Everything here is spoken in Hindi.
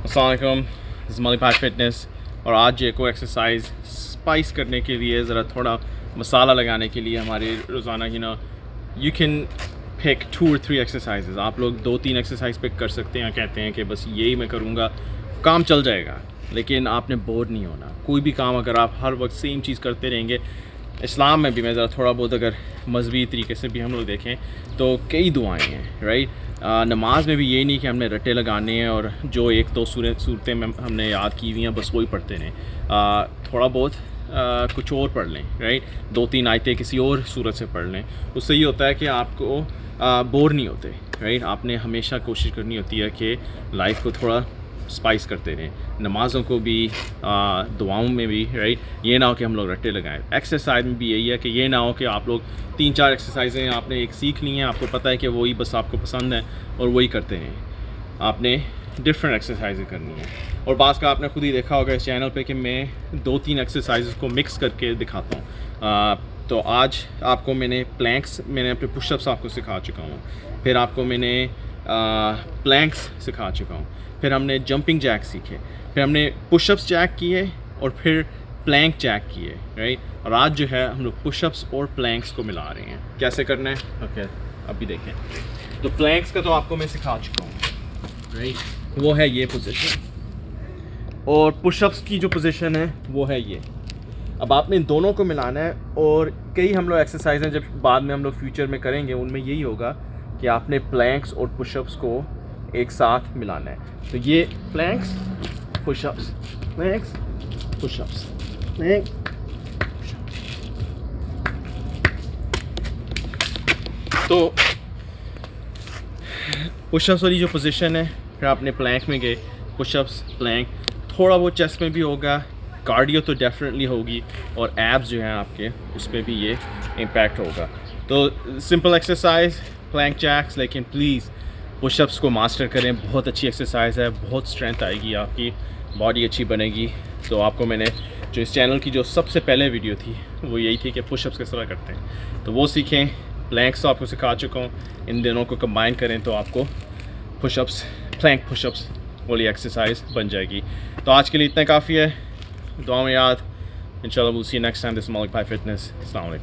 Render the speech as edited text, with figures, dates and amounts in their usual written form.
अस्सलाम वालेकुम, दिस इज़ मलिक भाई फिटनेस। और आज जो को एक्सरसाइज स्पाइस करने के लिए, ज़रा थोड़ा मसाला लगाने के लिए हमारे रोज़ाना you can pick 2 or 3 exercises. आप लोग 2-3 एक्सरसाइज पिक कर सकते हैं, कहते हैं कि बस यही मैं करूँगा, काम चल जाएगा। लेकिन आपने बोर नहीं होना। कोई भी काम अगर आप हर वक्त सेम चीज़ करते रहेंगे, इस्लाम में भी मैं ज़रा थोड़ा बहुत अगर मजहबी तरीके से भी हम लोग देखें तो कई दुआएं हैं, राइट। नमाज में भी यही नहीं कि हमने रट्टे लगाने हैं और जो 1-2 सूरतें में हमने याद की हुई हैं बस वही पढ़ते रहें। थोड़ा बहुत कुछ और पढ़ लें, राइट। 2-3 आयतें किसी और सूरत से पढ़ लें। उससे ये होता है कि आपको बोर नहीं होते, राइट। आपने हमेशा कोशिश करनी होती है कि लाइफ को थोड़ा स्पाइस करते रहें, नमाज़ों को भी, दुआओं में भी, राइट। ये ना हो कि हम लोग रट्टे लगाएं। एक्सरसाइज में भी यही है कि ये ना हो कि आप लोग 3-4 एक्सरसाइजें आपने एक सीख ली हैं, आपको पता है कि वही बस आपको पसंद है और वही करते हैं। आपने डिफरेंट एक्सरसाइजें करनी है। और बाज़ का आपने खुद ही देखा होगा इस चैनल पे कि मैं 2-3 एक्सरसाइजेस को मिक्स करके दिखाता हूँ। तो आज आपको मैंने अपने पुशअप्स आपको सिखा चुका हूँ, फिर आपको मैंने प्लैंक्स सिखा चुका हूँ, फिर हमने जंपिंग जैक सीखे, फिर हमने पुशअप्स जैक किए और फिर प्लैंक जैक किए, राइट। और आज जो है हम लोग पुशअप्स और प्लैंक्स को मिला रहे हैं। कैसे करना है ओके, अभी देखें। तो प्लैंक्स का तो आपको मैं सिखा चुका हूँ, राइट। वो है ये पोजीशन, और पुशअप्स की जो पोजीशन है वो है ये। अब आपने इन दोनों को मिलाना है। और कई हम लोग एक्सरसाइज हैं जब बाद में हम लोग फ्यूचर में करेंगे, उनमें यही होगा कि आपने प्लैंक्स और पुशअप्स को एक साथ मिलाना है। तो ये planks pushups, planks pushups, plank pushups. तो पुशअप्स वाली जो पोजीशन है, फिर आपने प्लैंक में गए, पुशअप्स, प्लैंक, थोड़ा बहुत चेस्ट में भी होगा, कार्डियो तो डेफिनेटली होगी, और एब्स जो हैं आपके उस पर भी ये इम्पैक्ट होगा। तो सिंपल एक्सरसाइज प्लैंक जैक्स, लेकिन प्लीज़ पुशअप्स को मास्टर करें। बहुत अच्छी एक्सरसाइज है, बहुत स्ट्रेंथ आएगी, आपकी बॉडी अच्छी बनेगी। तो आपको मैंने जो इस चैनल की जो सबसे पहले वीडियो थी वो यही थी कि पुशअप्स किस तरह करते हैं, तो वो सीखें। प्लैंक्स तो आपको सिखा चुका हूँ, इन दोनों को कंबाइन करें तो आपको पुशअप्स, प्लैंक पुशअप्स वाली एक्सरसाइज बन जाएगी। तो आज के लिए इतना काफ़ी है। दुआ में याद। इंशाल्लाह we'll see you next time. This is Malik Bhai Fitness. Assalamu alaikum.